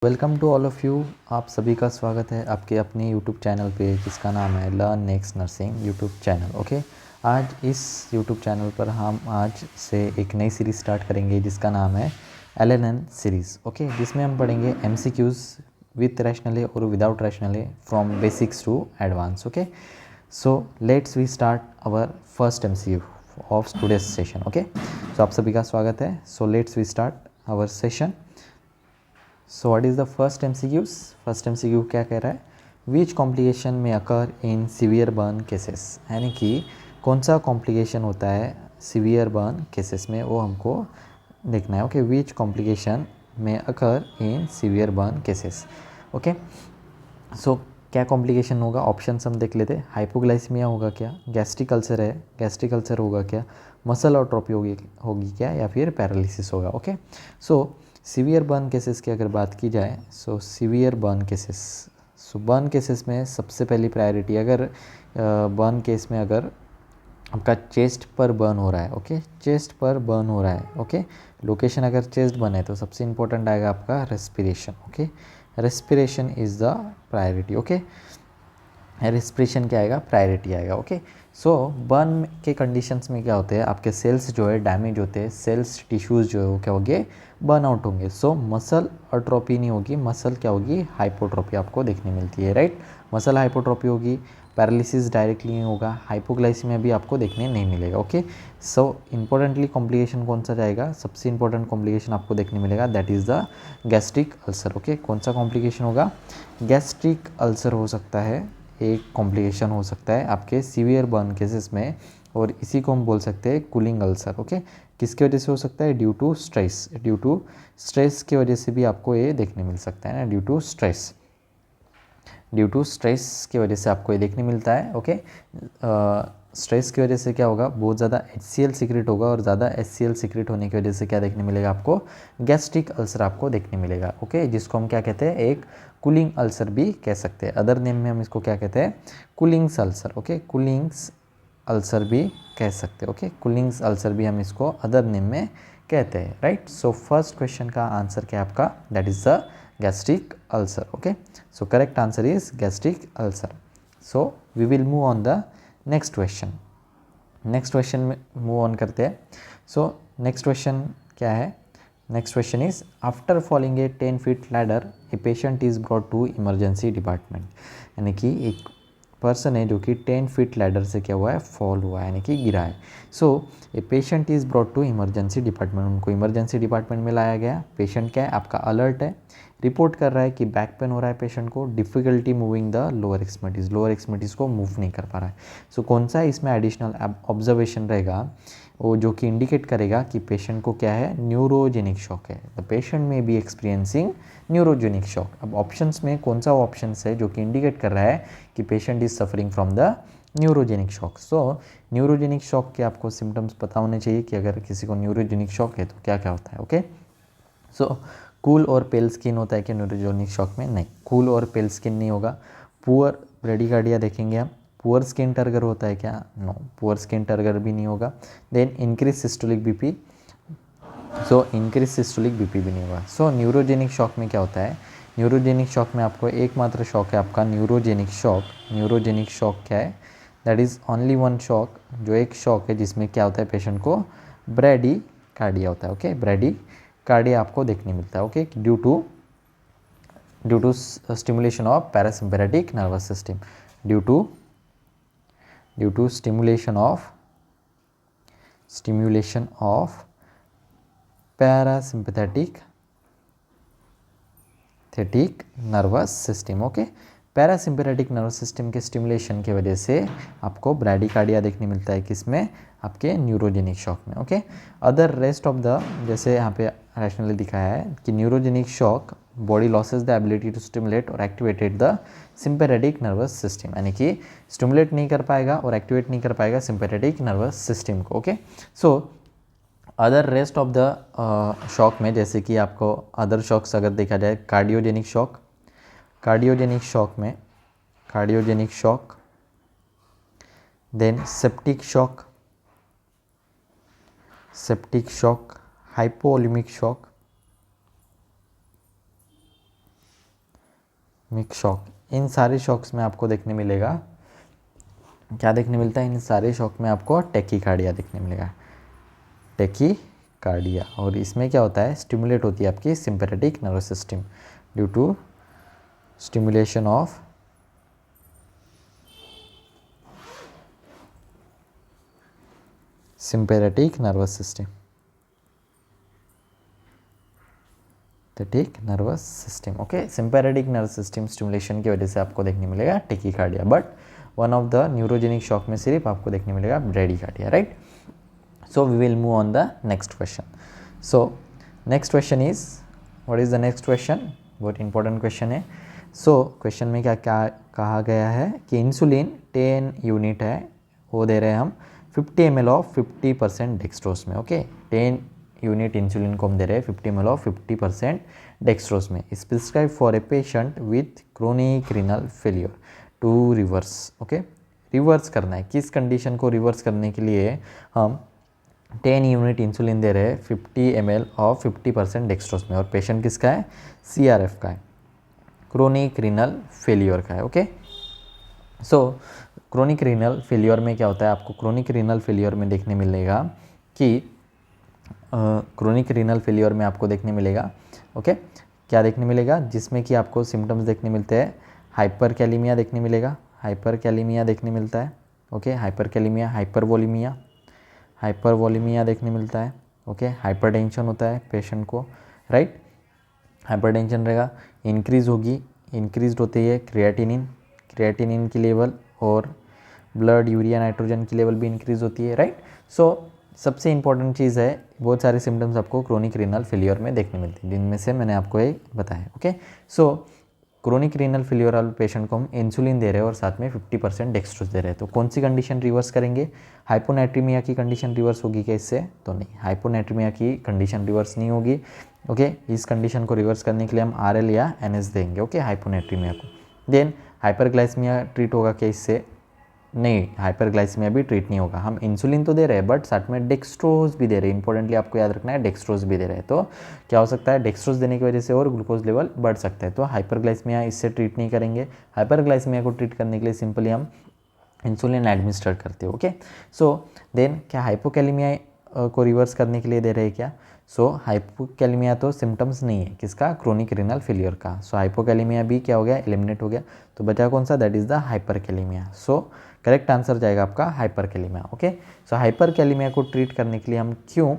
Welcome to all of you. आप सभी का स्वागत है आपके अपने यूट्यूब चैनल पे जिसका नाम है learn next nursing YouTube channel. Okay, आज इस यूट्यूब चैनल पर हम आज से एक नई सीरीज़ स्टार्ट करेंगे जिसका नाम है LNN सीरीज़। ओके, जिसमें हम पढ़ेंगे MCQs विथ रैशनल और without rational from basics to advance. Okay, so let's we start our first MCQ of today's session. Okay, so आप सभी का स्वागत है। So let's we start our session. So what is the first MCQs? First MCQ क्या कह रहा है? Which complication may occur in severe burn cases, यानी कि कौन सा कॉम्प्लिकेशन होता है सीवियर बर्न केसेस में, वो हमको देखना है। Okay, which complication may occur in severe burn cases. Okay, so क्या कॉम्प्लिकेशन होगा? ऑप्शंस हम देख लेते हैं। हाइपोग्लाइसीमिया होगा क्या, गैस्ट्रिक अल्सर है, गैस्ट्रिक अल्सर होगा क्या, मसल ऑट्रोपी होगी क्या, या फिर पैरालिसिस होगा। ओके, सो सीवियर बर्न केसेस की अगर बात की जाए, सो सीवियर बर्न केसेस, सो बर्न केसेस में सबसे पहली प्रायोरिटी, अगर बर्न केस में अगर आपका चेस्ट पर बर्न हो रहा है, ओके, चेस्ट पर बर्न हो रहा है, ओके, लोकेशन अगर चेस्ट बर्न है तो सबसे इंपॉर्टेंट आएगा आपका respiration. Okay, respiration is the priority. Okay, respiration क्या आएगा? प्रायोरिटी आएगा। ओके, सो बर्न के कंडीशंस में क्या होते हैं, आपके सेल्स जो है डैमेज होते हैं, सेल्स टिश्यूज़ जो है वो क्या होंगे? बर्न आउट होंगे। सो मसल अट्रोपी नहीं होगी, मसल क्या होगी? हाइपोट्रोपी आपको देखने मिलती है, राइट। मसल हाइपोट्रोपी होगी, पैरालिसिस डायरेक्टली नहीं होगा, हाइपोग्लाइसीमिया भी आपको देखने नहीं मिलेगा। ओके, सो इंपॉर्टेंटली कॉम्प्लिकेशन कौन सा जाएगा? सबसे इंपॉर्टेंट कॉम्प्लिकेशन आपको देखने मिलेगा, that is the gastric ulcer. Okay, कौन सा कॉम्प्लिकेशन होगा? गैस्ट्रिक अल्सर हो सकता है, एक कॉम्प्लिकेशन हो सकता है आपके सीवियर बर्न केसेस में, और इसी को हम बोल सकते हैं कूलिंग अल्सर। ओके, किसकी वजह से हो सकता है? Due to stress, due to stress की वजह से भी आपको ये देखने मिल सकता है ना, due to stress, due to stress की वजह से आपको ये देखने मिलता है। ओके, स्ट्रेस की वजह से क्या होगा? बहुत ज़्यादा HCl सीक्रेट होगा, और ज़्यादा HCl सीक्रेट होने की वजह से क्या देखने मिलेगा आपको? गैस्ट्रिक अल्सर आपको देखने मिलेगा। ओके, जिसको हम क्या कहते हैं? एक कूलिंग अल्सर भी कह सकते हैं। अदर नेम में हम इसको क्या कहते हैं? कूलिंग्स अल्सर। ओके, कूलिंग्स अल्सर भी कह सकते हैं। ओके, कूलिंग्स अल्सर भी हम इसको अदर नेम में कहते हैं, राइट। सो फर्स्ट क्वेश्चन का आंसर क्या है आपका? That is the gastric ulcer. Okay, so correct answer is gastric ulcer. So we will move on the next question. Next question में मूव ऑन करते हैं। सो नेक्स्ट क्वेश्चन क्या है? Next question is, after falling a 10 feet ladder a patient is brought to emergency department, यानी कि एक person है जो कि 10 फीट लैडर से क्या हुआ है? फॉल हुआ है, यानी कि गिरा है। So a patient is brought to emergency department, उनको इमरजेंसी डिपार्टमेंट में लाया गया। पेशेंट क्या है? आपका अलर्ट है, रिपोर्ट कर रहा है कि बैक पेन हो रहा है पेशेंट को, difficulty moving the lower extremities, lower extremities को मूव नहीं कर पा रहा है। सो कौन सा इसमें एडिशनल ऑब्जर्वेशन रहेगा वो जो कि इंडिकेट करेगा कि पेशेंट को क्या है? न्यूरोजेनिक शॉक है। द पेशेंट में बी एक्सपीरियंसिंग न्यूरोजेनिक शॉक। अब ऑप्शंस में कौन सा ऑप्शंस है जो कि इंडिकेट कर रहा है कि patient is suffering from the neurogenic shock? So neurogenic shock के आपको सिम्टम्स पता होने चाहिए कि अगर किसी को न्यूरोजेनिक शॉक है तो क्या क्या होता है। ओके, सो कूल और पेल स्किन होता है कि न्यूरोजेनिक शॉक में? नहीं, कूल और पेल स्किन नहीं होगा। पुअर ब्रेडिकार्डिया देखेंगे आप, पुअर स्किन टर्गर होता है क्या? नो, पुअर स्किन टर्गर भी नहीं होगा। Then increase systolic BP, so increase systolic BP भी नहीं होगा। सो न्यूरोजेनिक शॉक में क्या होता है? न्यूरोजेनिक शॉक में आपको एकमात्र शॉक है आपका न्यूरोजेनिक शॉक। न्यूरोजेनिक शॉक क्या है? That is only one shock, जो एक शॉक है जिसमें क्या होता है? पेशेंट को ब्रेडी कार्डिया होता है। ओके, ब्रेडी कार्डिया आपको देखने मिलता है। Okay, due to stimulation of parasympathetic nervous system, due to stimulation of parasympathetic nervous system. Okay, parasympathetic nervous system के स्टिमुलेशन की वजह से आपको ब्रैडिकार्डिया देखने मिलता है, किसमें? आपके न्यूरोजेनिक शॉक में। Okay, other rest of the, जैसे यहाँ पे रैशनली दिखाया है कि neurogenic shock body losses the ability to stimulate और activated the sympathetic nervous system, यानी कि स्टिमुलेट नहीं कर पाएगा और एक्टिवेट नहीं कर पाएगा सिम्पैथेटिक नर्वस सिस्टम को। Okay, so other rest of the shock में, जैसे कि आपको अदर शॉक्स अगर देखा जाए, कार्डियोजेनिक शॉक, कार्डियोजेनिक शॉक में cardiogenic shock, then septic shock, hypovolemic shock, shock, इन सारे शॉक्स में आपको देखने मिलेगा, क्या देखने मिलता है, इन सारे शॉक में आपको टेकीकार्डिया देखने मिलेगा, टेकीकार्डिया। और इसमें क्या होता है, स्टिमुलेट होती है आपकी sympathetic nervous system due to stimulation of sympathetic nervous system, sympathetic nervous system. Okay, sympathetic nervous system stimulation की वजह से आपको देखने मिलेगा tachycardia, but one of the neurogenic shock में सिर्फ आपको देखने मिलेगा bradycardia, right. So we will move on the next question. So next question is, what is the next question, बहुत इंपॉर्टेंट क्वेश्चन है। सो क्वेश्चन में क्या क्या कहा गया है कि इंसुलिन 10 यूनिट है, वो दे रहे हैं हम 50 ml ऑफ 50% डेक्सट्रोज में। ओके, 10 यूनिट इंसुलिन को हम दे रहे हैं 50 ml ऑफ 50% डेक्सट्रोज में। Is prescribe for a patient with chronic renal failure to reverse. Okay, reverse करना है, किस कंडीशन को रिवर्स करने के लिए हम 10 यूनिट इंसुलिन दे रहे हैं 50 ml ऑफ 50% डेक्सट्रोज में, और पेशेंट किसका है, CRF का है, क्रोनिक रीनल फेलियर का है। ओके, सो क्रोनिक रीनल फेलियर में क्या होता है, आपको क्रोनिक रीनल फेलियर में देखने मिलेगा कि क्रोनिक रीनल फेलियर में आपको देखने मिलेगा, ओके, क्या देखने मिलेगा, जिसमें कि आपको सिम्टम्स देखने मिलते हैं, हाइपर कैलीमिया देखने मिलेगा, हाइपर कैलीमिया देखने मिलता है। ओके, हाइपर कैलीमिया, हाइपरवोलीमिया, हाइपरवोलीमिया देखने मिलता है। ओके, हाइपरटेंशन होता है पेशेंट को, राइट, हाइपरटेंशन रहेगा, इंक्रीज होगी, इंक्रीज होती है क्रिएटिनिन, क्रिएटिनिन की लेवल और ब्लड यूरिया नाइट्रोजन की लेवल भी इंक्रीज होती है, राइट। सो सबसे इंपॉर्टेंट चीज़ है, बहुत सारे सिम्टम्स आपको क्रोनिक रीनल फेलियर में देखने मिलते हैं, जिनमें से मैंने आपको एक बताया। ओके, सो क्रोनिक रीनल फेलियर वाले पेशेंट को हम इंसुलिन दे रहे हैं और साथ में 50% डेक्सट्रोज दे रहे हैं, तो कौन सी कंडीशन रिवर्स करेंगे, हाइपोनाइट्रीमिया की कंडीशन रिवर्स होगी क्या इससे, तो नहीं, हाइपोनाइट्रीमिया की कंडीशन रिवर्स नहीं होगी। ओके, इस कंडीशन को रिवर्स करने के लिए हम RL या NS देंगे। ओके, हाइपोनाइट्रीमिया को। देन हाइपरग्लाइसीमिया ट्रीट होगा क्या इससे, नहीं, हाइपरग्लाइसीमिया भी ट्रीट नहीं होगा। हम इंसुलिन तो दे रहे हैं बट साथ में डेक्सट्रोज भी दे रहे हैं, इंपॉर्टेंटली आपको याद रखना है, डेक्सट्रोज भी दे रहे हैं, तो क्या हो सकता है, डेक्सट्रोज देने की वजह से और ग्लूकोज लेवल बढ़ सकता है, तो हाइपरग्लाइसीमिया इससे ट्रीट नहीं करेंगे। हाइपरग्लाइसीमिया को ट्रीट करने के लिए सिंपली हम इंसुलिन एडमिनिस्टर करते हो। ओके, सो देन क्या हाइपोकैलेमिया को रिवर्स करने के लिए दे रहे हैं क्या, सो हाइपोकैलेमिया तो सिम्टम्स नहीं है किसका, क्रोनिक रीनल फेलियर का, सो हाइपोकैलेमिया भी क्या हो गया, एलिमिनेट हो गया, तो बचा कौन सा, that is the hyperkalaemia. So correct answer जाएगा आपका हाइपरकैलेमिया। ओके, सो हाइपरकैलेमिया को ट्रीट करने के लिए हम क्यों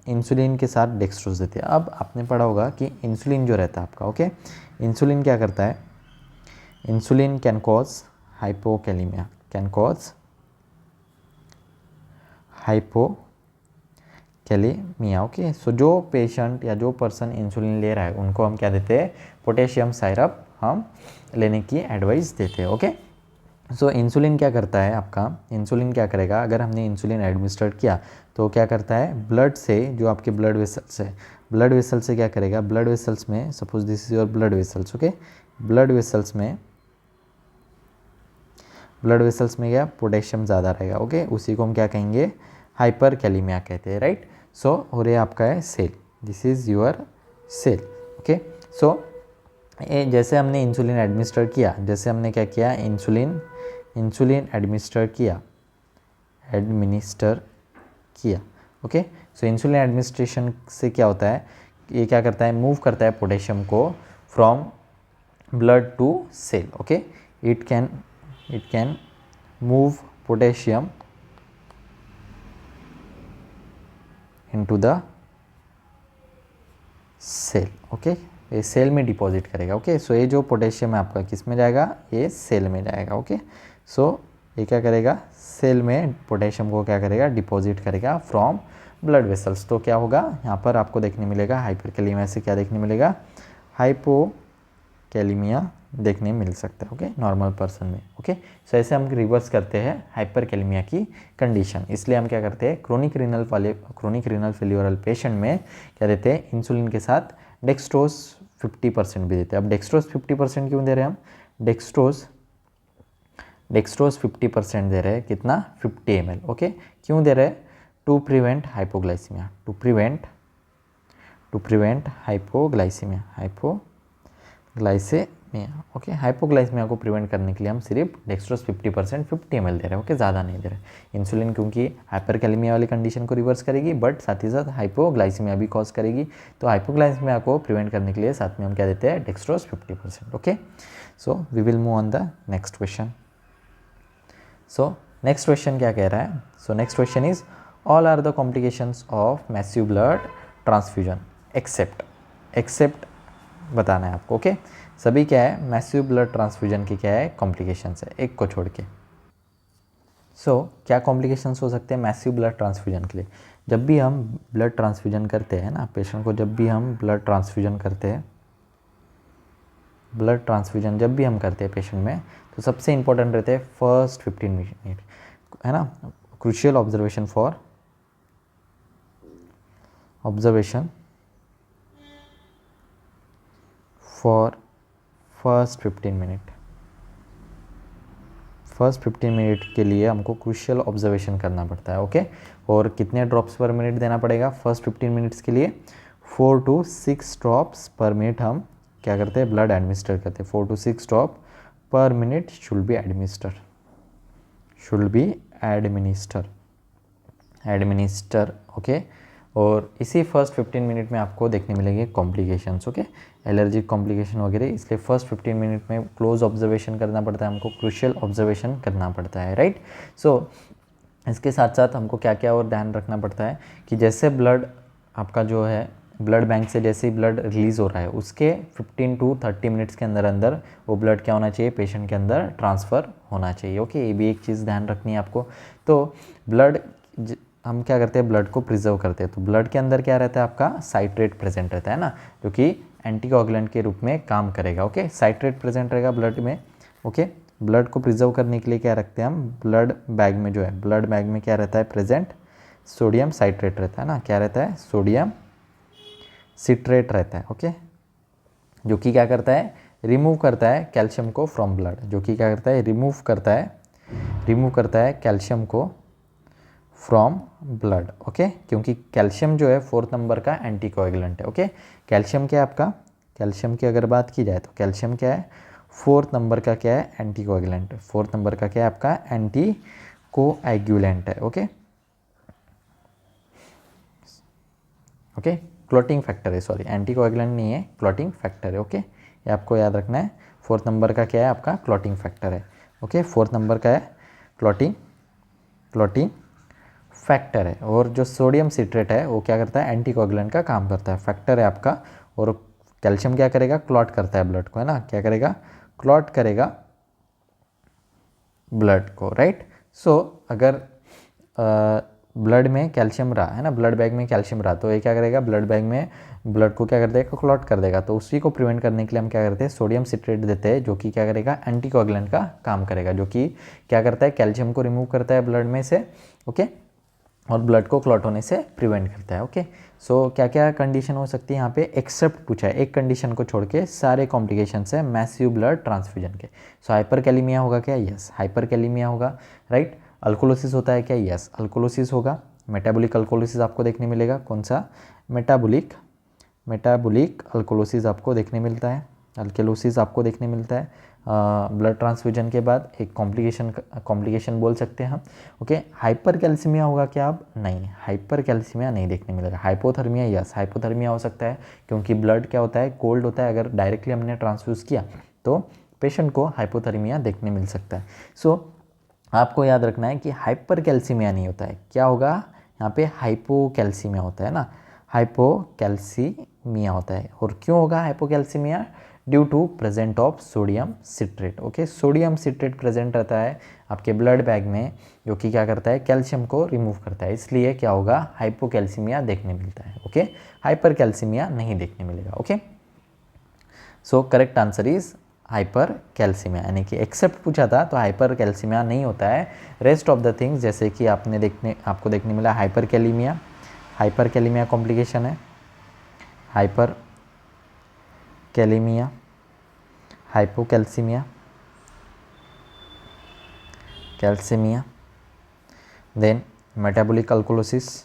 इंसुलिन के साथ डेक्सट्रोज देते हैं। अब आपने पढ़ा होगा कि इंसुलिन जो रहता है आपका, ओके, इंसुलिन क्या करता है, insulin can cause hypokalaemia, can cause hypokalaemia. Okay, so जो पेशेंट या जो पर्सन इंसुलिन ले रहा है उनको हम क्या देते हैं, पोटेशियम साइरप हम लेने की एडवाइस देते हैं। ओके, सो इंसुलिन क्या करता है आपका, इंसुलिन क्या करेगा, अगर हमने इंसुलिन एडमिनिस्टर किया तो क्या करता है, ब्लड से, जो आपके ब्लड वेसल्स है, ब्लड वेसल से क्या करेगा, ब्लड वेसल्स में, suppose this is your blood vessels, okay, blood vessels में, ब्लड वेसल्स में क्या पोटेशियम ज़्यादा रहेगा। ओके, उसी को हम क्या कहेंगे, हाइपरकैलेमिया कहते हैं, राइट। सो हो रहा आपका है cell, this is your cell. Okay, so जैसे हमने इंसुलिन एडमिनिस्टर किया, जैसे हमने क्या किया, इंसुलिन एडमिनिस्टर किया, ओके, सो इंसुलिन एडमिनिस्ट्रेशन से क्या होता है, ये क्या करता है, मूव करता है पोटेशियम को from blood to cell. Okay, it can move potassium into the cell. Okay, ये सेल में डिपॉजिट करेगा। ओके, सो ये जो पोटेशियम है आपका किस में जाएगा, ये सेल में जाएगा। ओके, सो ये क्या करेगा, सेल में पोटेशियम को क्या करेगा, डिपॉजिट करेगा फ्रॉम ब्लड वेसल्स। तो क्या होगा, यहाँ पर आपको देखने मिलेगा हाइपरकैलेमिया से क्या देखने मिलेगा, हाइपोकैलेमिया देखने मिल सकता है। ओके, नॉर्मल पर्सन में। ओके, सो ऐसे हम रिवर्स करते हैं हाइपरकैलेमिया की कंडीशन, इसलिए हम क्या करते हैं, क्रोनिक रीनल फेलियर वाले पेशेंट में क्या देते हैं, इंसुलिन के साथ डेक्सट्रोज 50% भी देते हैं। अब डेक्सट्रोज 50% क्यों दे रहे हैं हम, डेक्सट्रोज 50% दे रहे हैं, कितना, 50 ml। ओके, क्यों दे रहे हैं, to prevent hypoglycaemia, to prevent hypoglycaemia, okay, hypoglycaemia को प्रिवेंट करने के लिए हम सिर्फ डेक्सट्रोज 50% 50 ml दे रहे हैं, ओके, ज़्यादा नहीं दे रहे। इंसुलिन क्योंकि हाइपरकैलेमिया वाली कंडीशन को रिवर्स करेगी, बट साथ ही साथ हाइपोग्लाइसीमिया भी कॉज करेगी। तो हाइपोग्लाइसीमिया को प्रिवेंट करने के लिए साथ में हम क्या देते हैं, dextrose 50%, okay. So we will move on the next question. So next question क्या कह रहा है? So next question is all are the complications of massive blood transfusion except बताना है आपको, ओके। सभी क्या है, मैसिव ब्लड ट्रांसफ्यूजन की क्या है, कॉम्प्लिकेशंस है, एक को छोड़ के। सो क्या कॉम्प्लिकेशंस हो सकते हैं मैसिव ब्लड ट्रांसफ्यूजन के लिए? जब भी हम ब्लड ट्रांसफ्यूजन करते हैं ना पेशेंट को, जब भी हम ब्लड ट्रांसफ्यूजन करते हैं, ब्लड ट्रांसफ्यूजन जब भी हम करते हैं पेशेंट में, तो सबसे इंपॉर्टेंट रहते हैं फर्स्ट 15 मिनट, है ना। Crucial observation for first 15 minute. First 15 minute के लिए हमको क्रूशियल ऑब्जर्वेशन करना पड़ता है, ओके। और कितने ड्रॉप्स पर मिनट देना पड़ेगा फर्स्ट 15 मिनट्स के लिए? 4 to 6 ड्रॉप्स पर मिनट हम क्या करते हैं, ब्लड एडमिनिस्टर करते हैं। 4 to 6 ड्रॉप पर minute should be administer, okay. और इसी फर्स्ट 15 मिनट में आपको देखने मिलेंगे कॉम्प्लिकेशंस, ओके, एलर्जिक कॉम्प्लिकेशन वगैरह। इसलिए फर्स्ट 15 मिनट में क्लोज ऑब्जर्वेशन करना पड़ता है हमको, क्रूशियल ऑब्जर्वेशन करना पड़ता है, राइट। सो इसके साथ साथ हमको क्या क्या और ध्यान रखना पड़ता है कि जैसे ब्लड आपका जो है ब्लड बैंक से जैसे ही ब्लड रिलीज़ हो रहा है, उसके 15 to 30 मिनट्स के अंदर अंदर वो ब्लड क्या होना चाहिए, पेशेंट के अंदर ट्रांसफ़र होना चाहिए, ओके। ये भी एक चीज़ ध्यान रखनी है आपको। तो ब्लड हम क्या करते हैं, ब्लड को प्रिजर्व करते हैं। तो ब्लड के अंदर क्या रहता है, आपका साइट्रेट प्रेजेंट रहता है ना, जो कि एंटीकोगुलेंट के रूप में काम करेगा, ओके। साइट्रेट प्रेजेंट रहेगा ब्लड में, ओके। ब्लड को प्रिजर्व करने के लिए क्या रखते हैं हम, ब्लड बैग में जो है, ब्लड बैग में क्या रहता है प्रेजेंट, सोडियम साइट्रेट रहता है ना, क्या रहता है, सोडियम सिट्रेट रहता है, ओके। जो कि क्या करता है, रिमूव करता है कैल्शियम को फ्रॉम ब्लड, जो कि क्या करता है, रिमूव करता है कैल्शियम को फ्रॉम ब्लड, ओके। क्योंकि कैल्शियम जो है 4th नंबर का एंटीकोएगुलेंट है, ओके। कैल्शियम क्या है आपका, कैल्शियम की अगर बात की जाए तो कैल्शियम क्या है, 4th नंबर का क्या है, एंटीकोएगुलेंट। 4th नंबर का क्या है आपका, एंटीकोएगुलेंट है, ओके। ओके, क्लॉटिंग फैक्टर है, सॉरी एंटीकोएगुलेंट नहीं है, क्लॉटिंग फैक्टर है, ओके। ये आपको याद रखना है। 4th नंबर का क्या है आपका, क्लॉटिंग फैक्टर है, ओके। 4th नंबर का है क्लॉटिंग फैक्टर है। और जो सोडियम सिट्रेट है वो क्या करता है, एंटीकोएगुलेंट का काम करता है, फैक्टर है आपका। और कैल्शियम क्या करेगा, क्लॉट करता है ब्लड को, है ना, क्या करेगा, क्लॉट करेगा ब्लड को, राइट। सो अगर ब्लड में कैल्शियम रहा है ना, ब्लड बैग में कैल्शियम रहा, तो ये क्या करेगा, ब्लड बैग में ब्लड को क्या कर देगा, क्लॉट कर देगा। तो उसी को प्रिवेंट करने के लिए हम क्या करते हैं, सोडियम सिट्रेट देते हैं, जो कि क्या करेगा, एंटीकोएगुलेंट का काम करेगा, जो कि क्या करता है, कैल्शियम को रिमूव करता है ब्लड में से, ओके, और ब्लड को क्लॉट होने से प्रिवेंट करता है, ओके। सो क्या क्या कंडीशन हो सकती है यहाँ पे, एक्सेप्ट पूछा है, एक कंडीशन को छोड़ के सारे कॉम्प्लिकेशंस है मैसिव ब्लड ट्रांसफ्यूजन के। सो हाइपरकैलेमिया होगा क्या, यस हाइपरकैलेमिया होगा, राइट। अल्कोलोसिस होता है क्या, यस अल्कोलोसिस होगा। मेटाबॉलिक अल्कोलोसिस आपको देखने मिलेगा, कौन सा, मेटाबॉलिक अल्कोलोसिस आपको देखने मिलता है, अल्कोलोसिस आपको देखने मिलता है ब्लड ट्रांसफ्यूजन के बाद। एक कॉम्प्लिकेशन बोल सकते हैं हम, ओके। हाइपरकैल्सीमिया होगा क्या, अब नहीं, हाइपरकैल्सीमिया नहीं देखने मिलेगा। हाइपोथर्मिया, यस हाइपोथर्मिया हो सकता है, क्योंकि ब्लड क्या होता है, कोल्ड होता है, अगर डायरेक्टली हमने ट्रांसफ्यूज़ किया तो पेशेंट को हाइपोथर्मिया देखने मिल सकता है। सो आपको याद रखना है कि हाइपरकैल्सीमिया नहीं होता है, क्या होगा यहाँ पे, हाइपोकैल्सीमिया होता है ना, हाइपोकैल्सीमिया होता है। और क्यों होगा hypocalcaemia, due to present of sodium citrate, okay. Sodium citrate present रहता है आपके ब्लड बैग में, जो कि क्या करता है, कैल्शियम को रिमूव करता है, इसलिए क्या होगा, हाइपोकैल्सीमिया देखने मिलता है, ओके। हाइपरकैल्सीमिया नहीं देखने मिलेगा, okay. So correct answer is hypercalcaemia, यानी कि एक्सेप्ट पूछा था तो हाइपरकैल्सीमिया नहीं होता है। रेस्ट ऑफ द थिंग्स जैसे कि आपको देखने मिला हाइपरकैलेमिया कॉम्प्लिकेशन है, hyperkalaemia, hypocalcaemia, calcaemia, then metabolic alkalosis,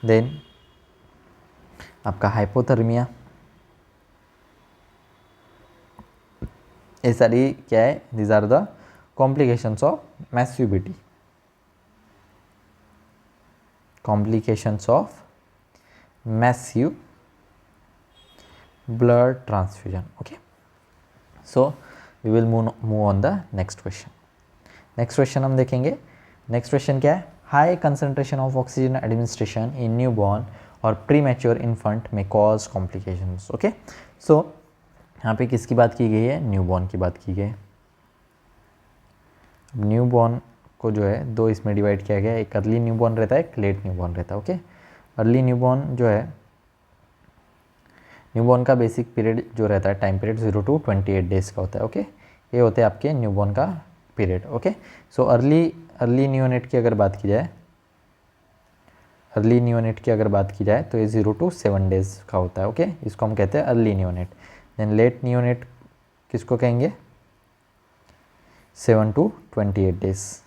then आपका हाइपोथर्मिया, ये सारी क्या है, these are the complications of massivity, complications of massive blood transfusion. Okay, so we will move on the next question. Next question हम देखेंगे। Next question क्या है, high concentration of oxygen administration in new born और premature infant में cause complications. Okay, so यहाँ पे किसकी बात की गई है, न्यू बॉर्न की बात की गई है। न्यू बॉर्न को जो है दो इसमें डिवाइड किया गया है, एक अर्ली न्यू बॉर्न रहता है, एक लेट न्यू बॉर्न रहता है। ओके, अर्ली न्यू बॉर्न जो है, न्यू बॉर्न का बेसिक पीरियड जो रहता है, टाइम पीरियड 0 to 28 डेज़ का होता है। ओके, ये होते हैं आपके न्यू बॉर्न का period. Okay, so early neonate की अगर बात की जाए, अर्ली न्यूनेट की अगर बात की जाए तो ये 0 to 7 डेज़ का होता है। ओके, इसको हम कहते हैं early neonate. Then late neonate किसको कहेंगे, 7 to 28 डेज़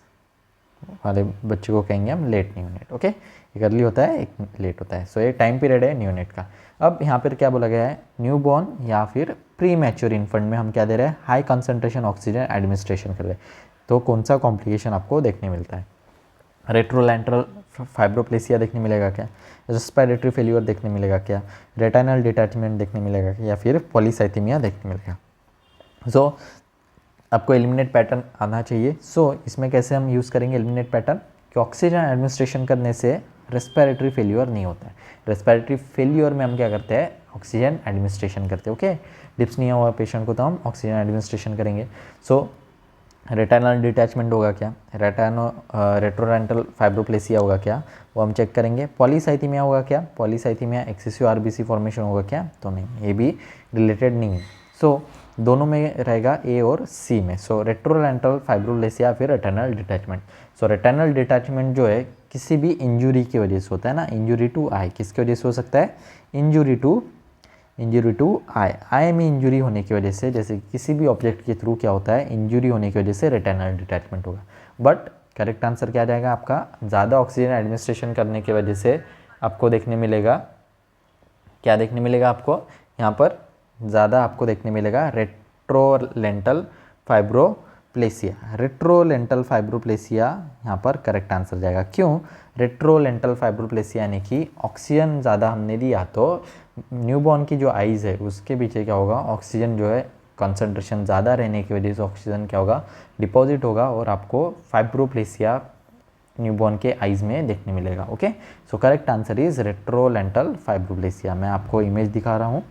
वाले बच्चे को कहेंगे हम लेट न्यूनेट। ओके, एक अर्ली होता है, एक लेट होता है। सो ये टाइम पीरियड है न्यूनेट का। अब यहाँ पर क्या बोला गया है, न्यू बॉर्न या फिर प्री मैच्योर इन्फेंट में हम क्या दे रहे हैं, हाई कंसंट्रेशन ऑक्सीजन एडमिनिस्ट्रेशन कर रहे हैं। तो कौन सा कॉम्प्लिकेशन आपको देखने मिलता है, रेट्रोलैटरल फाइब्रोप्लेसिया देखने मिलेगा क्या, रेस्पिरेटरी फेल्यूर देखने मिलेगा क्या, रेटाइनल डिटैचमेंट देखने मिलेगा क्या, या फिर पॉलीसाइथेमिया देखने मिलेगा। सो आपको एलिमिनेट पैटर्न आना चाहिए। सो इसमें कैसे हम यूज़ करेंगे एलिमिनेट पैटर्न, कि ऑक्सीजन एडमिनिस्ट्रेशन करने से रेस्पिरेटरी फेल्यूर नहीं होता है। रेस्पिरेटरी फेल्यूर में हम क्या करते हैं, ऑक्सीजन एडमिनिस्ट्रेशन करते हैं। ओके, डिप्स नहीं हुआ पेशेंट को तो हम ऑक्सीजन एडमिनिस्ट्रेशन करेंगे। सो रेटाइनल डिटैचमेंट होगा क्या, रेट्रोरेंटल फाइब्रोप्लेसिया होगा क्या, वो हम चेक करेंगे। पॉलीसाइथेमिया होगा क्या, पॉलीसाइथेमिया एक्सेसिव आरबीसी फॉर्मेशन होगा क्या, तो नहीं, ये भी रिलेटेड नहीं है। सो दोनों में रहेगा ए और सी में। सो रेट्रोरेंटल फाइब्रोप्लेसिया फिर रेटाइनल डिटैचमेंट। सो रेटाइनल डिटैचमेंट जो है किसी भी इंजुरी की वजह से होता है ना, इंजुरी टू आई, किसकी वजह से हो सकता है, इंजुरी टू आई में इंजुरी होने की वजह से, जैसे किसी भी ऑब्जेक्ट के थ्रू क्या होता है, इंजुरी होने की वजह से रेटाइनल डिटैचमेंट होगा। बट करेक्ट आंसर क्या आ जाएगा आपका, ज़्यादा ऑक्सीजन एडमिनिस्ट्रेशन करने की वजह से आपको देखने मिलेगा, क्या देखने मिलेगा आपको यहाँ पर, ज़्यादा आपको देखने मिलेगा रेट्रोलेंटल फाइब्रोप्लेसिया। रेट्रोलेंटल फाइब्रोप्लेसिया यहाँ पर करेक्ट आंसर जाएगा। क्यों, रेट्रोलेंटल फाइब्रोप्लेसिया यानी कि ऑक्सीजन ज़्यादा हमने दिया तो न्यूबॉर्न की जो आइज़ है उसके पीछे क्या होगा, ऑक्सीजन जो है कंसंट्रेशन ज़्यादा रहने की वजह से ऑक्सीजन क्या होगा, डिपॉजिट होगा और आपको फाइब्रोप्लेसिया न्यूबॉर्न के आइज़ में देखने मिलेगा। Okay, so correct answer is retrolental fibroplasia. मैं आपको इमेज दिखा रहा हूँ।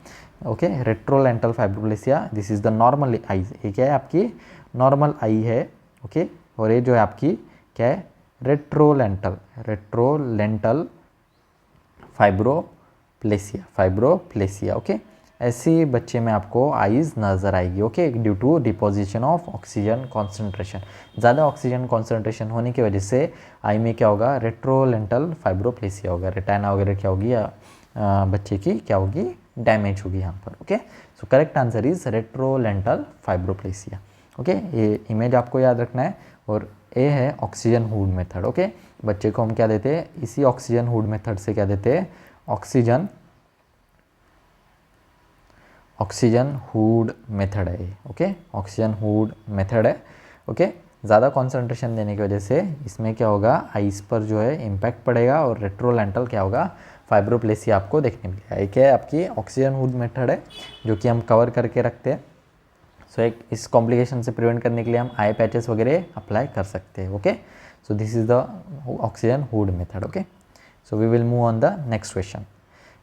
Okay, retrolental fibroplasia, this is the normal eyes. ये क्या है, आपकी नॉर्मल आई है। ओके, और ये जो है आपकी क्या है, रेट्रोलेंटल फाइब्रोप्लेसिया। ओके, ऐसे बच्चे में आपको आइज़ नज़र आएगी। Okay, due to deposition of oxygen concentration, ज़्यादा ऑक्सीजन कॉन्सेंट्रेशन होने की वजह से आई में क्या होगा, रेट्रोलेंटल फाइब्रोप्लेसिया होगा। रेटाइना वगैरह क्या होगी, या बच्चे की क्या होगी, डैमेज होगी यहाँ पर। Okay, so correct answer is retrolental fibroplasia. Okay, ये इमेज आपको याद रखना है। और ये है ऑक्सीजन हुड मेथड। ओके, बच्चे को हम क्या देते हैं, इसी ऑक्सीजन हुड मेथड से क्या देते हैं, ऑक्सीजन हुड मेथड है। ओके, ऑक्सीजन हुड मेथड है। ओके, ज़्यादा कॉन्सेंट्रेशन देने की वजह से इसमें क्या होगा, आइस पर जो है इम्पैक्ट पड़ेगा और रेट्रोलेंटल क्या होगा, फाइब्रोप्लेसिया आपको देखने मिलेगा। एक है आपकी ऑक्सीजन हुड मेथड है जो कि हम कवर करके रखते हैं। सो एक इस कॉम्प्लिकेशन से प्रिवेंट करने के लिए हम आई पैचेस वगैरह अप्लाई कर सकते हैं। Okay, so this is the oxygen hood method. Okay, so we will move on the next question.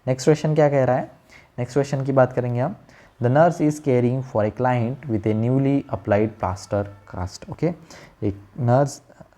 Next question क्या कह रहा है, नेक्स्ट क्वेश्चन की बात करेंगे हम। The nurse is caring for a client with a newly applied plaster cast. Okay, एक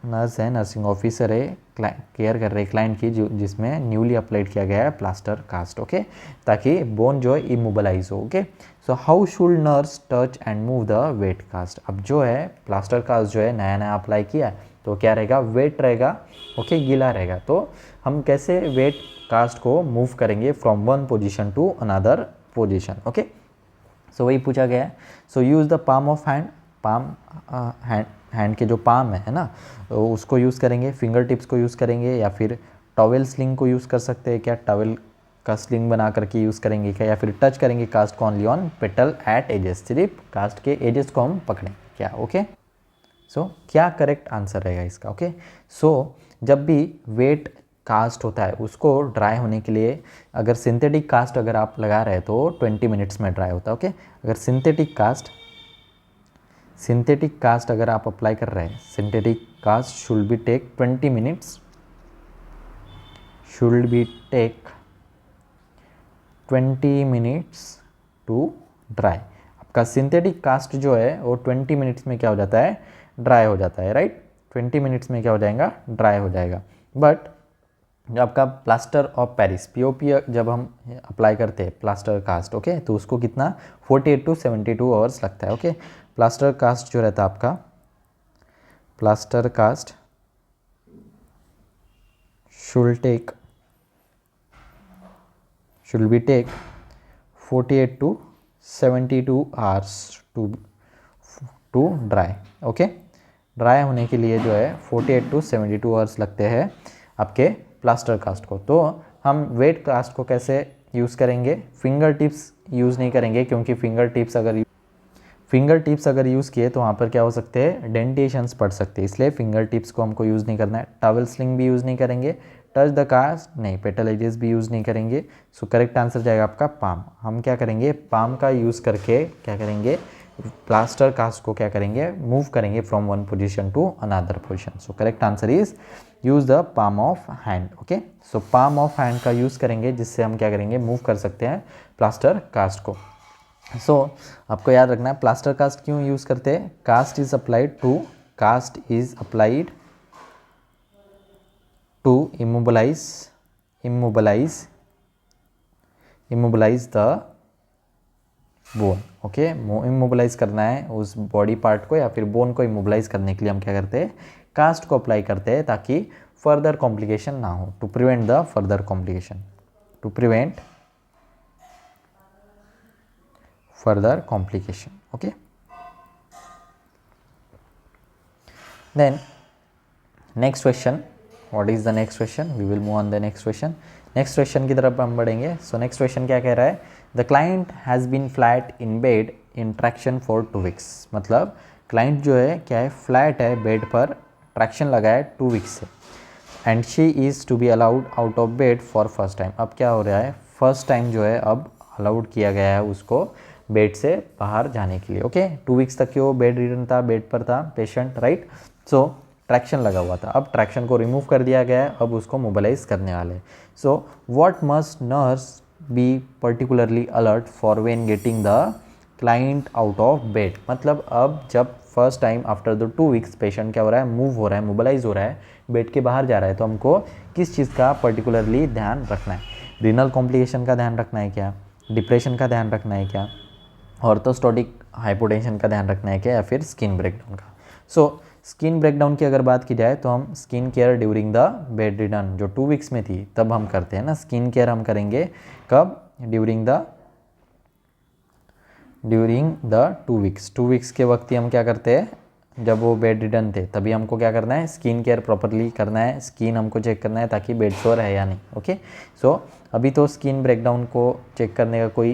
nurse है, नर्सिंग ऑफिसर है, केयर कर रहे हैं क्लाइंट की जिसमें न्यूली अप्लाइड किया गया है प्लास्टर कास्ट। ओके, ताकि बोन जो है इमोबलाइज हो। Okay, so how should nurse touch and move the wet cast. अब जो है प्लास्टर कास्ट जो है नया अप्लाई किया है तो क्या रहेगा, वेट रहेगा। ओके, गीला रहेगा। तो हम कैसे वेट कास्ट को मूव करेंगे from one position to another position. Okay, so वही पूछा गया है। So use the palm of hand, hand के जो पाम है ना, तो उसको यूज़ करेंगे, फिंगर टिप्स को यूज़ करेंगे, या फिर टॉवेल स्लिंग को यूज़ कर सकते हैं क्या, टॉवेल का स्लिंग बना करके यूज़ करेंगे क्या, या फिर टच करेंगे कास्ट को only on petal at edges, सिर्फ कास्ट के एजेस को हम पकड़ें क्या, ओके। सो क्या करेक्ट आंसर रहेगा इसका, ओके। सो जब भी वेट कास्ट होता है उसको ड्राई होने के लिए, अगर सिंथेटिक कास्ट अगर आप लगा रहे हैं तो 20 मिनट्स में ड्राई होता है, ओके। अगर सिंथेटिक कास्ट अगर आप अप्लाई कर रहे हैं, synthetic cast should be take 20 minutes, should be take 20 minutes to dry. आपका सिंथेटिक कास्ट जो है वो 20 मिनट्स में क्या हो जाता है, ड्राई हो जाता है, राइट। 20 मिनट्स में क्या हो जाएगा, ड्राई हो जाएगा। बट जो आपका प्लास्टर ऑफ पेरिस पीओपी जब हम अप्लाई करते हैं प्लास्टर कास्ट, ओके, तो उसको कितना 48 टू 72 आवर्स लगता है, ओके। प्लास्टर कास्ट जो रहता है आपका, plaster cast should be take 48 to 72 hours to dry, okay. Dry होने के लिए जो है 48 टू 72 आवर्स लगते हैं आपके प्लास्टर कास्ट को। तो हम वेट कास्ट को कैसे यूज़ करेंगे, फिंगर टिप्स यूज़ नहीं करेंगे, क्योंकि फिंगर टिप्स अगर यूज़ किए तो वहाँ पर क्या हो सकते हैं, डेंटेशंस पड़ सकते हैं, इसलिए फिंगर टिप्स को हमको यूज़ नहीं करना है। टॉवल स्लिंग भी यूज़ नहीं करेंगे, टच द कास्ट नहीं, पेटल एजेस भी यूज़ नहीं करेंगे। सो करेक्ट आंसर जाएगा आपका पाम। हम क्या करेंगे, पाम का यूज़ करके क्या करेंगे, प्लास्टर कास्ट को क्या करेंगे, मूव करेंगे from one position to another position. So correct answer is use the palm of hand, okay. So palm of hand का यूज़ करेंगे, जिससे हम क्या करेंगे, मूव कर सकते हैं प्लास्टर कास्ट को। आपको याद रखना है प्लास्टर कास्ट क्यों यूज़ करते हैं, cast is applied to immobilize the bone, okay. Immobilize करना है उस बॉडी पार्ट को या फिर बोन को इमोबलाइज करने के लिए हम क्या करते हैं, कास्ट को अप्लाई करते हैं, ताकि फर्दर कॉम्प्लिकेशन ना हो, to prevent the further complication, okay. Then next question, what is the next question, we will move on the next question. Next question की तरफ हम बढ़ेंगे। सो नेक्स्ट क्वेश्चन क्या कह रहा है, the client has been flat in bed in traction for 2 weeks. मतलब client जो है क्या है, फ्लैट है, बेड पर ट्रैक्शन लगा है 2 वीक्स से, and she is to be allowed out of bed for first time. अब क्या हो रहा है, फर्स्ट टाइम जो है अब अलाउड किया गया है उसको बेड से बाहर जाने के लिए, ओके। 2 वीक्स तक वो बेड रिडन था, बेड पर था पेशेंट, राइट। सो ट्रैक्शन लगा हुआ था, अब ट्रैक्शन को रिमूव कर दिया गया है, अब उसको मोबालाइज करने वाले। So what must nurse be particularly alert for when getting the client out of bed. मतलब अब जब first time after the 2 weeks patient क्या हो रहा है, मूव हो रहा है, मोबालाइज हो रहा है, बेड के बाहर जा रहा है, तो हमको किस चीज़ का पर्टिकुलरली ध्यान रखना है, रीनल कॉम्प्लिकेशन का ध्यान रखना है क्या, डिप्रेशन का ध्यान रखना है क्या, ऑर्थोस्टैटिक हाइपोटेंशन का ध्यान रखना है क्या, या फिर स्किन ब्रेकडाउन का। सो स्किन ब्रेकडाउन की अगर बात की जाए तो हम skin care during the bed ridden जो 2 वीक्स में थी तब हम करते हैं ना, स्किन केयर हम करेंगे कब, ड्यूरिंग द 2 वीक्स। 2 वीक्स के वक्त ही हम क्या करते हैं, जब वो बेड रिडन थे तभी हमको क्या करना है, स्किन केयर प्रॉपरली करना है, स्किन हमको चेक करना है ताकि बेड सोर है या नहीं, ओके। सो अभी तो स्किन ब्रेकडाउन को चेक करने का कोई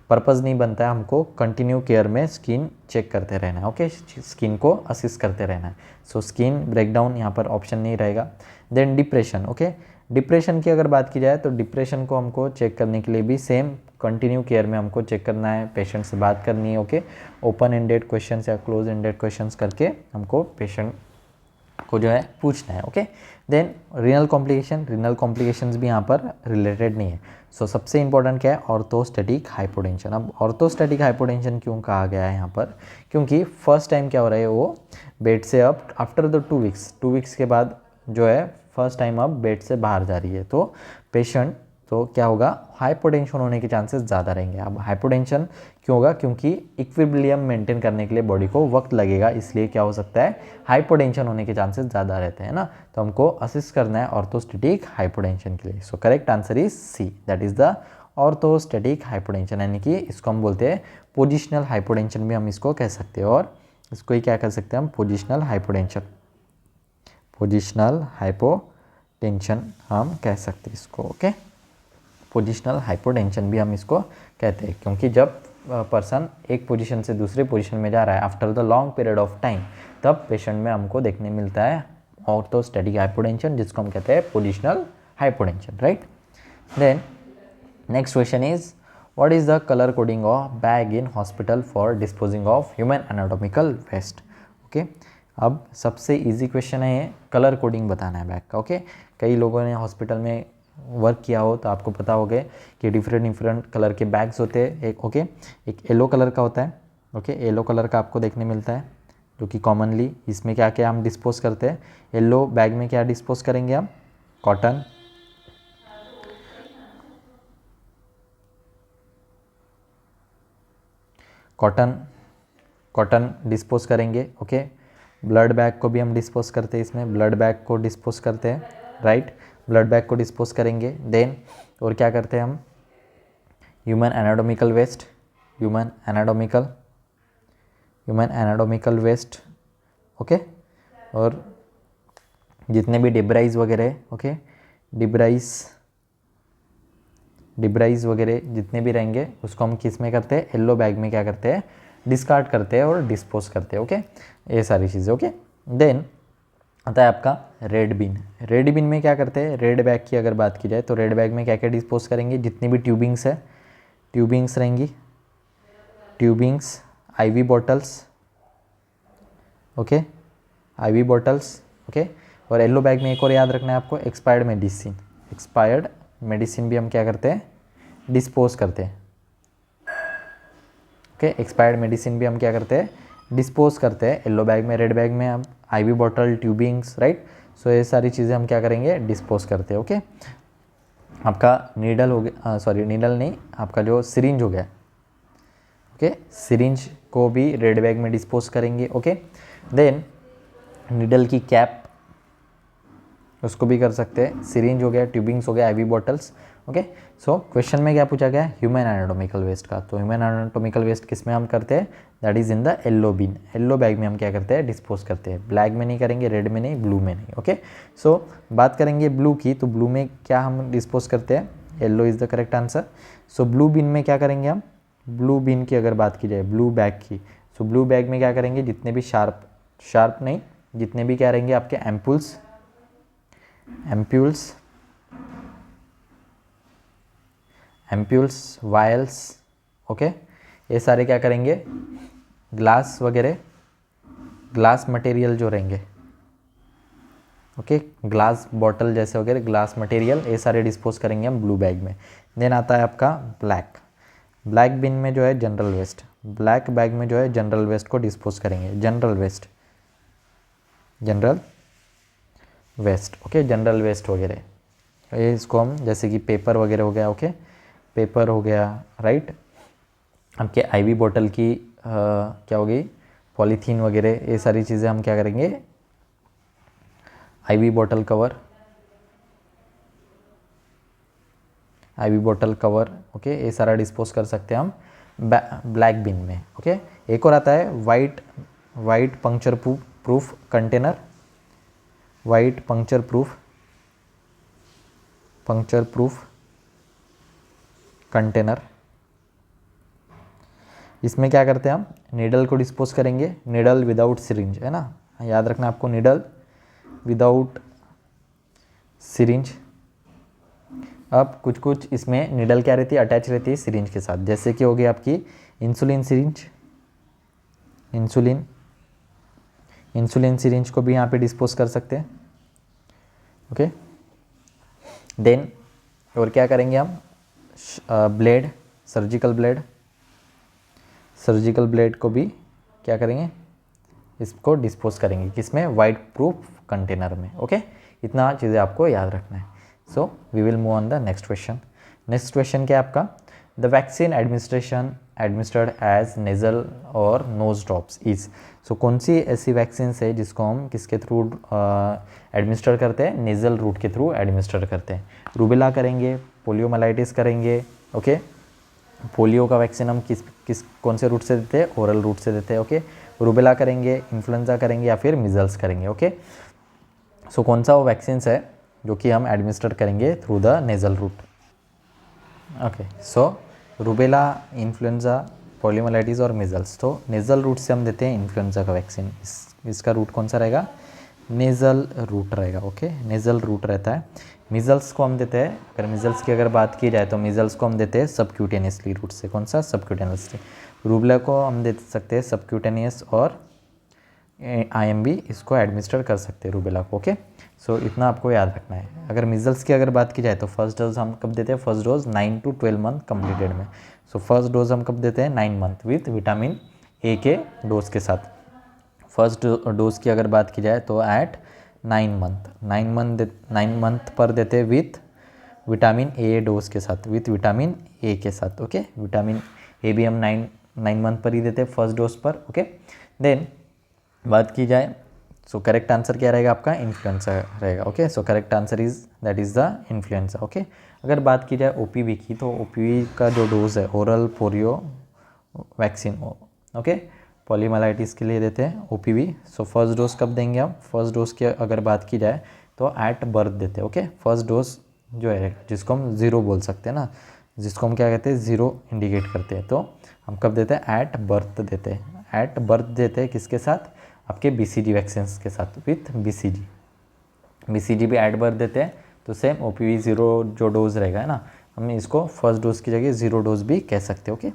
पर्पज़ नहीं बनता है, हमको कंटिन्यू केयर में स्किन चेक करते रहना है, ओके, स्किन को असिस्ट करते रहना है। सो स्किन ब्रेकडाउन यहाँ पर ऑप्शन नहीं रहेगा। Then depression, okay. डिप्रेशन की अगर बात की जाए तो डिप्रेशन को हमको चेक करने के लिए भी सेम कंटिन्यू केयर में हमको चेक करना है, पेशेंट से बात करनी है, ओके। ओपन एंडेड क्वेश्चंस या क्लोज एंडेड क्वेश्चंस करके हमको पेशेंट को जो है पूछना है, ओके। देन रीनल कॉम्प्लिकेशंस भी यहाँ पर रिलेटेड नहीं है। सो सबसे इंपॉर्टेंट क्या है, ऑर्थोस्टैटिक हाइपोटेंशन। अब ऑर्थोस्टैटिक हाइपोटेंशन क्यों कहा गया है यहाँ पर, क्योंकि फर्स्ट टाइम क्या हो रहा है, वो बेड से अब आफ्टर द 2 वीक्स के बाद जो है फर्स्ट टाइम अब बेड से बाहर जा रही है, तो पेशेंट तो क्या होगा, हाइपोटेंशन होने के चांसेस ज़्यादा रहेंगे। अब हाइपोटेंशन क्यों होगा, क्योंकि इक्विलिब्रियम मेंटेन करने के लिए बॉडी को वक्त लगेगा, इसलिए क्या हो सकता है, हाइपोटेंशन होने के चांसेस ज़्यादा रहते हैं ना, तो हमको असिस्ट करना है ऑर्थोस्टैटिक हाइपोटेंशन के लिए। So correct answer is C, that is the orthostatic hypotension, यानी कि इसको हम बोलते हैं पोजिशनल हाइपोटेंशन भी हम इसको कह सकते हैं, और इसको ही क्या कर सकते हैं हम, पोजिशनल हाइपोटेंशन हम कह सकते हैं इसको, ओके। पोजिशनल हाइपोटेंशन भी हम इसको कहते हैं, क्योंकि जब पर्सन एक पोजीशन से दूसरे पोजीशन में जा रहा है after the long period of time, तब पेशेंट में हमको देखने मिलता है ऑर्थोस्टैटिक हाइपोटेंशन, जिसको हम कहते हैं positional hypotension, right. Then next question is what is the colour coding of bag in hospital for disposing of human anatomical waste. Okay, अब सबसे इजी क्वेश्चन है ये, कलर कोडिंग बताना है बैग का। ओके, कई लोगों ने हॉस्पिटल में वर्क किया हो तो आपको पता होगा कि डिफरेंट कलर के बैग्स होते हैं। एक येलो कलर का होता है। ओके, येलो कलर का आपको देखने मिलता है, जो कि कॉमनली इसमें क्या क्या हम डिस्पोज करते हैं। येलो बैग में क्या डिस्पोज करेंगे हम, कॉटन, कॉटन डिस्पोज करेंगे। ओके, ब्लड बैग को भी हम डिस्पोज करते हैं, इसमें ब्लड बैग को डिस्पोज करते हैं, राइट, ब्लड बैग को डिस्पोज करेंगे। देन और क्या करते हैं हम, human anatomical waste, human anatomical waste. Okay, और जितने भी डिब्राइज वगैरह, ओके, डिब्राइज वगैरह जितने भी रहेंगे उसको हम किस में करते हैं, येलो बैग में क्या करते हैं, डिस्कार्ड करते हैं और डिस्पोज करते हैं। ओके, ये सारी चीज़ें। ओके, देन आता है आपका रेड बिन। रेड बिन में क्या करते हैं, रेड बैग की अगर बात की जाए तो रेड बैग में क्या क्या डिस्पोज करेंगे, जितनी भी ट्यूबिंग्स है, ट्यूबिंग्स रहेंगी, tubings, IV bottles, okay, IV bottles. Okay, और येलो बैग में एक और याद रखना है आपको, एक्सपायर्ड मेडिसिन भी हम क्या करते हैं, डिस्पोज करते हैं। ओके, एक्सपायर्ड मेडिसिन भी हम क्या करते हैं, डिस्पोज करते हैं येलो बैग में। रेड बैग में हम आईवी बॉटल, ट्यूबिंग्स, राइट, सो ये सारी चीज़ें हम क्या करेंगे, डिस्पोज करते हैं। ओके, आपका नीडल हो गया, सॉरी नीडल नहीं, आपका जो सिरिंज हो गया। ओके, सिरिंज को भी रेड बैग में डिस्पोज करेंगे। ओके, देन नीडल की कैप, उसको भी कर सकते हैं। सिरिंज हो गया, ट्यूबिंग्स हो गया, IV bottles. Okay, so question में क्या पूछा गया, ह्यूमन एनाटॉमिकल वेस्ट का। तो ह्यूमन एनाटॉमिकल वेस्ट किस में हम करते हैं, that is in the yellow bin, yellow bag में हम क्या करते हैं, डिस्पोज करते हैं। ब्लैक में नहीं करेंगे, रेड में नहीं, ब्लू में नहीं। ओके, सो बात करेंगे ब्लू की, तो ब्लू में क्या हम डिस्पोज करते हैं, yellow is the correct answer. So blue bin में क्या करेंगे हम, ब्लू बिन की अगर बात की जाए, ब्लू बैग की, सो ब्लू बैग में क्या करेंगे, जितने भी शार्प नहीं, जितने भी क्या रहेंगे आपके एम्प्यूल्स, वायल्स, ओके, ये सारे क्या करेंगे, ग्लास वगैरह, ग्लास मटेरियल जो रहेंगे, ओके, ग्लास बॉटल जैसे वगैरह, ग्लास मटेरियल, ये सारे डिस्पोज करेंगे हम ब्लू बैग में। देन आता है आपका ब्लैक बिन में जो है जनरल वेस्ट, ब्लैक बैग में जो है जनरल वेस्ट को डिस्पोज करेंगे, general waste. Okay, general waste वगैरह, ये इसको हम जैसे कि पेपर वगैरह हो गया, ओके, पेपर हो गया, राइट, आपके आईवी बॉटल की क्या हो गई, पॉलीथीन वगैरह, ये सारी चीज़ें हम क्या करेंगे, आईवी बॉटल कवर, ओके, ये सारा डिस्पोज कर सकते हैं हम ब्लैक बिन में। ओके, एक और आता है white puncture proof container, white puncture proof container. इसमें क्या करते हैं हम, नीडल को डिस्पोज करेंगे, नीडल विदाउट सिरिंज, है ना, याद रखना आपको, नीडल विदाउट सिरिंज। अब कुछ इसमें नीडल क्या रहती है, अटैच रहती है सिरिंज के साथ, जैसे कि हो गई आपकी इंसुलिन सिरिंज को भी यहाँ पे डिस्पोज कर सकते हैं। ओके, देन और क्या करेंगे हम, सर्जिकल ब्लेड को भी क्या करेंगे, इसको डिस्पोज करेंगे, किसमें, वाइट प्रूफ कंटेनर में। ओके, इतना चीज़ें आपको याद रखना है। So we will move on the next question क्या है आपका, the vaccine administered as nasal और नोज ड्रॉप्स इज। सो कौन सी ऐसी वैक्सीन है जिसको हम किसके थ्रू एडमिनिस्टर करते हैं, नेजल रूट के थ्रू एडमिनिस्टर करते हैं। रूबेला करेंगे, पोलियोमाइलाइटिस करेंगे। ओके, पोलियो का वैक्सीन हम कौन से रूट से देते हैं, ओरल रूट से देते हैं। ओके, रूबेला करेंगे, इन्फ्लुएंजा करेंगे या फिर मिजल्स करेंगे। ओके, सो कौन सा वो वैक्सीन है जो कि हम एडमिनिस्टर करेंगे through the nasal route. Okay, so rubella, influenza, poliomyelitis और मीजल्स। तो नेज़ल रूट से हम देते हैं इन्फ्लुएंजा का वैक्सीन। इसका रूट कौन सा रहेगा? नेज़ल रूट रहेगा। ओके, नेज़ल रूट रहता है। मीजल्स को हम देते हैं, अगर मीजल्स की अगर बात की जाए तो मीजल्स को हम देते हैं सबक्यूटेनियसली रूट से। कौन सा? सबक्यूटेनियसली। रूबेला को हम दे सकते हैं सबक्यूटेनियस और IMV इसको एडमिनिस्टर कर सकते हैं रूबेला को। ओके, सो इतना आपको याद रखना है। अगर मीजल्स की अगर बात की जाए तो फर्स्ट डोज हम कब देते हैं? First dose 9 to 12 month completed में। सो फर्स्ट डोज हम कब देते हैं? 9 मंथ विथ विटामिन ए के डोज के साथ। फर्स्ट डोज की अगर बात की जाए तो एट 9 मंथ पर देते हैं विथ विटामिन ए डोज के साथ, विथ विटामिन ए के साथ। ओके, विटामिन ए भी हम 9 मंथ पर ही देते हैं फर्स्ट डोज पर। ओके, देन बात की जाए सो करेक्ट आंसर क्या रहेगा आपका? इन्फ्लुएंजा रहेगा। Okay, so correct answer is that is the influenza. Okay, अगर बात की जाए OPV की तो OPV का जो डोज है oral polio vaccine, okay, poliomyelitis के लिए देते हैं OPV। सो फर्स्ट डोज कब देंगे हम? फर्स्ट डोज की अगर बात की जाए तो एट बर्थ देते हैं। ओके, फर्स्ट डोज जो है जिसको हम ज़ीरो बोल सकते हैं ना, जिसको हम क्या कहते हैं? ज़ीरो इंडिकेट करते हैं, तो हम कब देते हैं? एट बर्थ देते हैं। एट बर्थ देते हैं किसके साथ? आपके BCG वैक्सीन के साथ, विथ BCG भी एट बर्थ देते हैं। तो सेम OPV ज़ीरो जो डोज रहेगा है ना, हम इसको फर्स्ट डोज की जगह ज़ीरो डोज भी कह सकते हैं। ओके,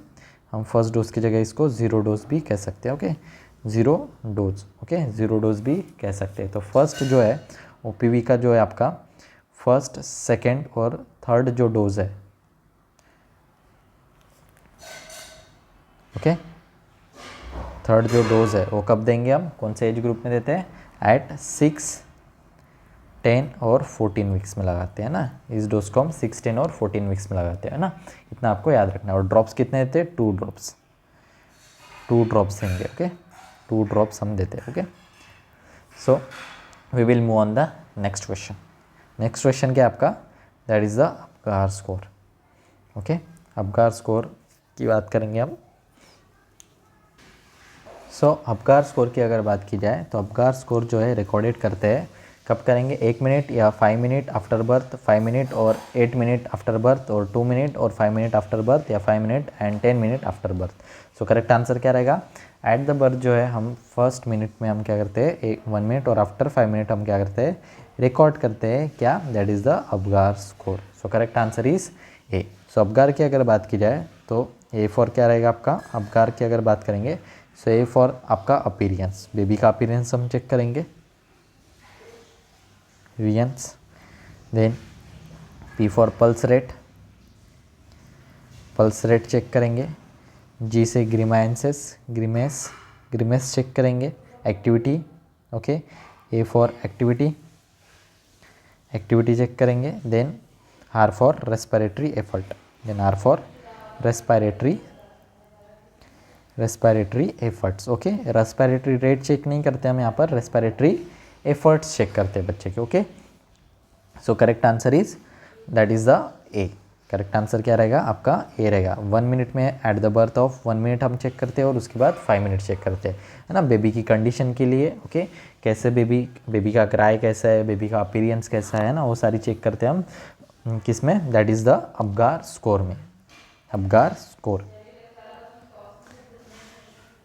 हम फर्स्ट डोज की जगह इसको ज़ीरो डोज भी कह सकते हैं। Okay, zero dose, okay, zero dose भी कह सकते हैं। तो फर्स्ट जो है OPV का जो है आपका फर्स्ट, सेकेंड और थर्ड जो डोज है, ओके, थर्ड जो डोज है वो कब देंगे हम? कौन से एज ग्रुप में देते हैं? एट 6, 10 और 14 वीक्स में लगाते हैं ना। इस डोज को हम 6, 10 और 14 वीक्स में लगाते हैं ना। इतना आपको याद रखना है। और ड्रॉप्स कितने देते हैं? 2 ड्रॉप्स, 2 ड्रॉप्स देंगे। ओके, 2 ड्रॉप्स हम देते हैं। Okay, so we will move on the next question. Next question क्या है आपका? That is the Apgar score. Okay, Apgar score की बात करेंगे हम। सो अपगार स्कोर की अगर बात की जाए तो अपगार स्कोर जो है रिकॉर्डेड करते हैं कब करेंगे? 1 मिनट या 5 मिनट आफ्टर बर्थ, 5 मिनट और 8 मिनट आफ्टर बर्थ, और 2 मिनट और 5 मिनट आफ्टर बर्थ, या 5 minute and 10 minute after birth. So correct answer क्या रहेगा? एट द बर्थ जो है हम फर्स्ट मिनट में हम क्या करते हैं? 1 मिनट, और आफ्टर 5 मिनट हम क्या करते हैं? रिकॉर्ड करते हैं क्या? That is the Apgar score. So correct answer is a. So Apgar की अगर बात की जाए तो ए फॉर क्या रहेगा आपका? अपगार की अगर बात करेंगे सो ए फॉर आपका अपीरियंस, बेबी का अपीरियंस हम चेक करेंगे, वियंस। Then P for pulse rate, pulse rate check करेंगे। जी से ग्रीमाइंसेस, ग्रीमेस चेक करेंगे। Activity, okay, A for activity, activity check करेंगे। Then R for respiratory effort, then R for respiratory efforts. Okay, respiratory rate check नहीं करते हम यहाँ पर, respiratory efforts check करते हैं बच्चे के। Okay, so correct answer is that is the A. Correct answer क्या रहेगा आपका? ए रहेगा। 1 मिनट में at the birth of 1 minute हम चेक करते हैं, और उसके बाद 5 मिनट चेक करते हैं, है ना, बेबी की कंडीशन के लिए। ओके, कैसे बेबी का क्राई कैसा है, बेबी का अपीरियंस कैसा है ना, वो सारी चेक करते हैं हम किस में? That is the Apgar score में। Apgar score,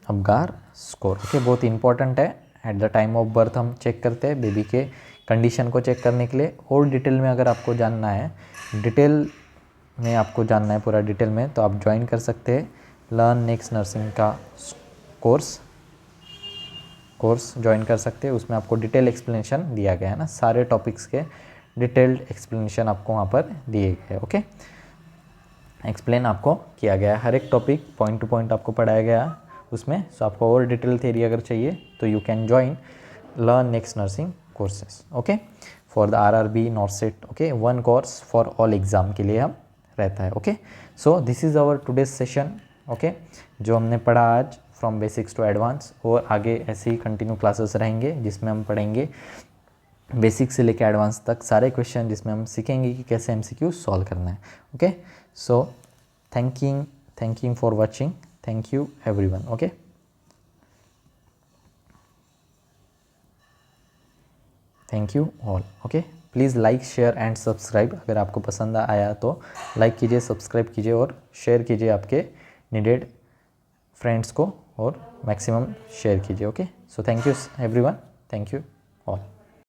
Apgar score, okay, बहुत इंपॉर्टेंट है। At the time of birth हम चेक करते हैं बेबी के कंडीशन को चेक करने के लिए। और डिटेल में अगर आपको जानना है, डिटेल में आपको जानना है पूरा डिटेल में, तो आप ज्वाइन कर सकते हैं लर्न नेक्स्ट नर्सिंग का कोर्स ज्वाइन कर सकते हैं। उसमें आपको डिटेल एक्सप्लेनेशन दिया गया है ना, सारे टॉपिक्स के डिटेल्ड एक्सप्लेनेशन आपको वहाँ पर दिए गए। ओके, एक्सप्लेन आपको किया गया है, हर एक टॉपिक पॉइंट टू पॉइंट आपको पढ़ाया गया है उसमें। सो आपको और डिटेल थ्योरी अगर चाहिए तो you can join learn next nursing courses. Okay, for the RRB NORCET, okay, 1 course for all exam के लिए हम रहता है। Okay, so this is our today's session. Okay, जो हमने पढ़ा आज फ्रॉम बेसिक्स टू एडवांस, और आगे ऐसे ही कंटिन्यू क्लासेस रहेंगे जिसमें हम पढ़ेंगे बेसिक से लेकर एडवांस तक सारे क्वेश्चन, जिसमें हम सीखेंगे कि कैसे MCQ सॉल्व करना है। Okay, so thank you for watching. Thank you everyone. Okay, thank you all. Okay. Please like share and subscribe. अगर आपको पसंद आया तो लाइक कीजिए, सब्सक्राइब कीजिए और शेयर कीजिए आपके नीडेड फ्रेंड्स को, और मैक्सिमम शेयर कीजिए। Okay, so thank you everyone, thank you all.